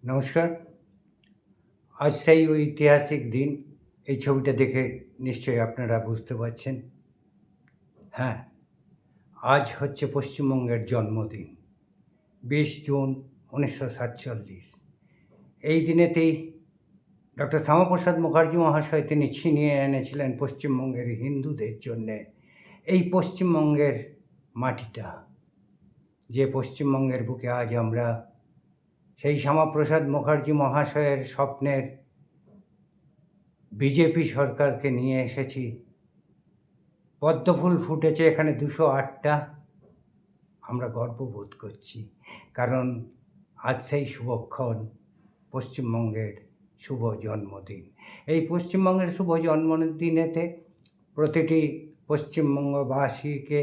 নমস্কার। আজ সেই ঐতিহাসিক দিন। এই ছবিটা দেখে নিশ্চয়ই আপনারা বুঝতে পারছেন। হ্যাঁ, আজ হচ্ছে পশ্চিমবঙ্গের জন্মদিন। ২০ জুন ১৯৪৭। এই দিনেতেই ডক্টর শ্যামাপ্রসাদ মুখার্জি মহাশয় তিনি ছিনিয়ে এনেছিলেন পশ্চিমবঙ্গের হিন্দুদের জন্যে এই পশ্চিমবঙ্গের মাটিটা। যে পশ্চিমবঙ্গের বুকে আজ আমরা সেই শ্যামাপ্রসাদ মুখার্জি মহাশয়ের স্বপ্নের বিজেপি সরকারকে নিয়ে এসেছি। পদ্মফুল ফুটেছে এখানে ২০৮টা। আমরা গর্ববোধ করছি, কারণ আজ সেই শুভক্ষণ, পশ্চিমবঙ্গের শুভ জন্মদিন। এই পশ্চিমবঙ্গের শুভ জন্মদিনেতে প্রতিটি পশ্চিমবঙ্গবাসীকে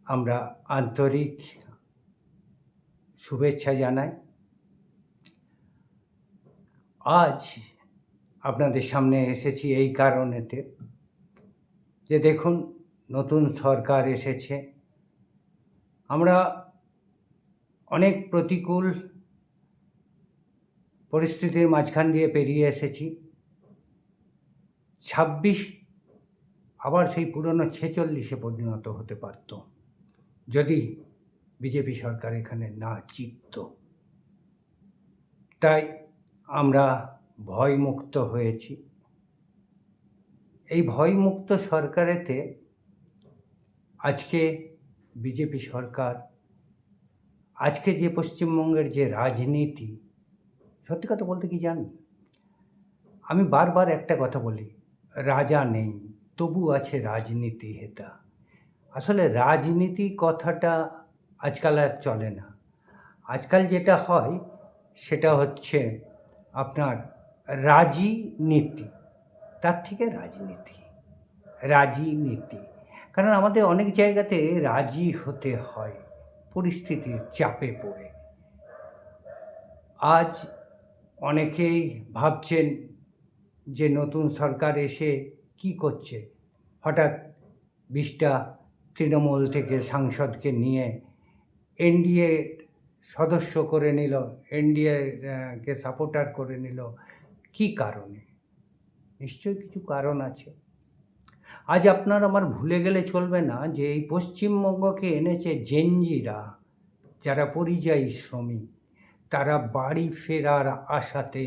আমরা আন্তরিক শুভেচ্ছা জানাই। আজ আপনাদের সামনে এসেছি এই কারণেতে যে দেখুন, নতুন সরকার এসেছে। আমরা অনেক প্রতিকূল পরিস্থিতির মাঝখান দিয়ে পেরিয়ে এসেছি। ২৬ আবার সেই পুরনো ৪৬-এ পরিণত হতে পারত যদি বিজেপি সরকার এখানে না জিতত। তাই আমরা ভয়মুক্ত হয়েছি। এই ভয়মুক্ত সরকারেতে আজকে বিজেপি সরকার, আজকে যে পশ্চিমবঙ্গের যে রাজনীতি, সত্যি কথা বলতে কি জানেন, আমি বারবার একটা কথা বলি, রাজা নেই তবু আছে রাজনীতি হেতা। আসলে রাজনীতি কথাটা আজকাল আর চলে না। আজকাল যেটা হয় সেটা হচ্ছে আপনার রাজনীতি, তার থেকে রাজনীতি। কারণ আমাদের অনেক জায়গাতে রাজি হতে হয় পরিস্থিতির চাপে পড়ে। আজ অনেকেই ভাবছেন যে নতুন সরকার এসে কি করছে, হঠাৎ ২০টা তৃণমূল থেকে সাংসদকে নিয়ে এনডিএ সদস্য করে নিল, এনডিএকে সাপোর্টার করে নিল। কি কারণে? নিশ্চয়ই কিছু কারণ আছে। আজ আপনার আমার ভুলে গেলে চলবে না যে এই পশ্চিমবঙ্গকে এনেছে জেনজিরা, যারা পরিযায়ী শ্রমিক। তারা বাড়ি ফেরার আশাতে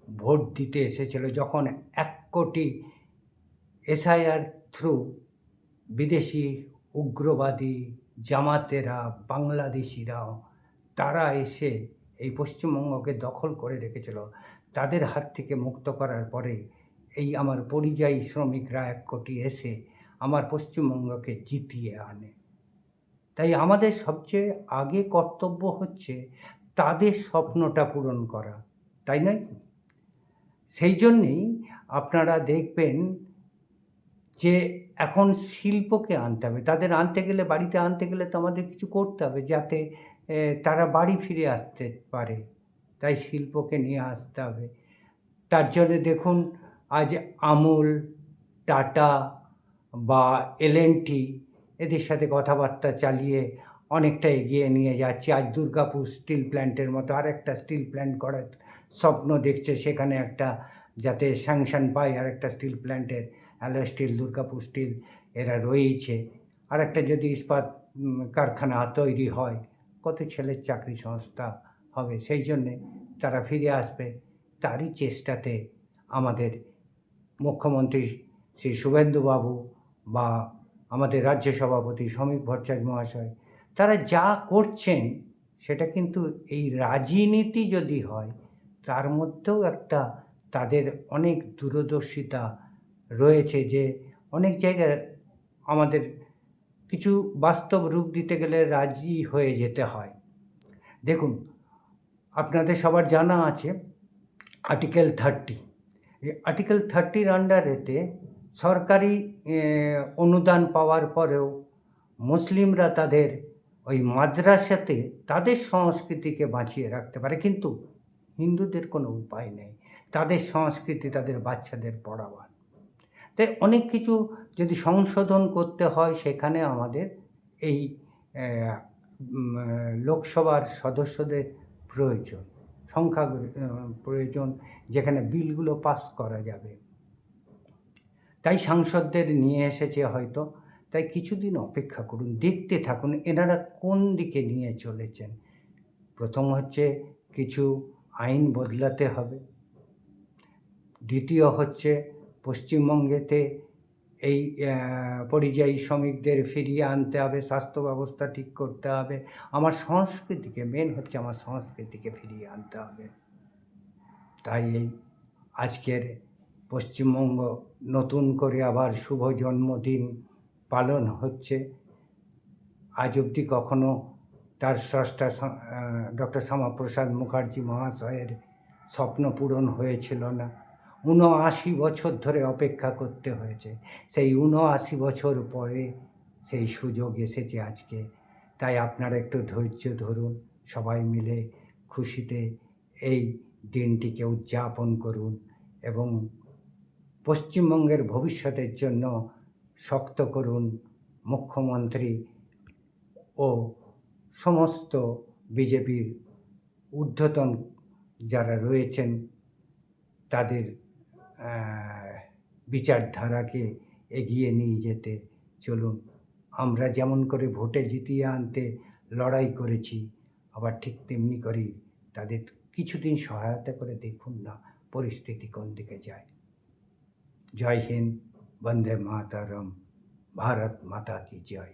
ভোট দিতে এসেছিল যখন ১ কোটি এসআইআর থ্রু বিদেশি উগ্রবাদী জামাতেরা, বাংলাদেশিরাও তারা এসে এই পশ্চিমবঙ্গকে দখল করে রেখেছিল। তাদের হাত থেকে মুক্ত করার পরে এই আমার পরিযায়ী শ্রমিকরা ১ কোটি এসে আমার পশ্চিমবঙ্গকে জিতিয়ে আনে। তাই আমাদের সবচেয়ে আগে কর্তব্য হচ্ছে তাদের স্বপ্নটা পূরণ করা, তাই নয়? সেই জন্যেই আপনারা দেখবেন যে এখন শিল্পকে আনতে হবে। তাদের আনতে গেলে, বাড়িতে আনতে গেলে তো আমাদের কিছু করতে হবে যাতে তারা বাড়ি ফিরে আসতে পারে। তাই শিল্পকে নিয়ে আসতে হবে। তার জন্যে দেখুন আজ আমুল, টাটা বা এলএনটি এদের সাথে কথাবার্তা চালিয়ে অনেকটা এগিয়ে নিয়ে যাচ্ছে। আজ দুর্গাপুর স্টিল প্ল্যান্টের মতো আরেকটা স্টিল প্ল্যান্ট করার স্বপ্ন দেখছে, সেখানে একটা যাতে স্যাংশন পায় আরেকটা স্টিল প্ল্যান্টের, অ্যালয় স্টিল, দুর্গাপুর স্টিল এরা রয়েছে। আরেকটা যদি ইস্পাত কারখানা তৈরি হয়, কত ছেলের চাকরি সংস্থা হবে। সেই জন্যে তারা ফিরে আসবে। তারই চেষ্টাতে আমাদের মুখ্যমন্ত্রী শ্রী শুভেন্দুবাবু বা আমাদের রাজ্য সভাপতি শ্রমিক ভট্টাচার্য মহাশয়, তারা যা করছেন সেটা কিন্তু এই রাজনীতি যদি হয় তার মধ্যেও একটা তাদের অনেক দূরদর্শিতা রয়েছে, যে অনেক জায়গায় আমাদের কিছু বাস্তব রূপ দিতে গেলে রাজি হয়ে যেতে হয়। দেখুন, আপনাদের সবার জানা আছে আর্টিকেল 30। এই আর্টিকেল 30-র আন্ডারেতে সরকারি অনুদান পাওয়ার পরেও মুসলিমরা তাদের ওই মাদ্রাসাতে তাদের সংস্কৃতিকে বাঁচিয়ে রাখতে পারে, কিন্তু হিন্দুদের কোনো উপায় নেই তাদের সংস্কৃতি তাদের বাচ্চাদের পড়াবার। তাই অনেক কিছু যদি সংশোধন করতে হয় সেখানে আমাদের এই লোকসভার সদস্যদের প্রয়োজন। সংখ্যা প্রয়োজন, যেখানে বিলগুলো পাস করা যাবে। তাই সাংসদদের নিয়ে এসেছে হয়তো। তাই কিছুদিন অপেক্ষা করুন, দেখতে থাকুন এনারা কোন দিকে নিয়ে চলেছেন। প্রথম হচ্ছে কিছু আইন বদলাতে হবে। দ্বিতীয় হচ্ছে পশ্চিমবঙ্গেতে এই পরিযায়ী শ্রমিকদের ফিরিয়ে আনতে হবে, স্বাস্থ্য ব্যবস্থা ঠিক করতে হবে, আমার সংস্কৃতিকে, মেন হচ্ছে আমার সংস্কৃতিকে ফিরিয়ে আনতে হবে। তাই এই আজকের পশ্চিমবঙ্গ নতুন করে আবার শুভ জন্মদিন পালন হচ্ছে। আজ অবধি কখনো তার স্রষ্টা ডক্টর শ্যামাপ্রসাদ মুখার্জি মহাশয়ের স্বপ্ন পূরণ হয়েছিল না। ৭৯ বছর ধরে অপেক্ষা করতে হয়েছে। সেই ৭৯ বছর পরে সেই সুযোগ এসেছে আজকে। তাই আপনারা একটু ধৈর্য ধরুন, সবাই মিলে খুশিতে এই দিনটিকে উদযাপন করুন এবং পশ্চিমবঙ্গের ভবিষ্যতের জন্য শক্ত করুন মুখ্যমন্ত্রী ও সমস্ত বিজেপির ঊর্ধ্বতন যারা রয়েছেন তাদের বিচারধারাকে এগিয়ে নিয়ে যেতে চলুন। আমরা যেমন করে ভোটে জিতিয়ে আনতে লড়াই করেছি, আবার ঠিক তেমনি করেই তাদের কিছুদিন সহায়তা করে দেখুন না পরিস্থিতি কোন দিকে যায়। জয় হিন্দ, বন্দে মাতরম, ভারত মাতা কি জয়।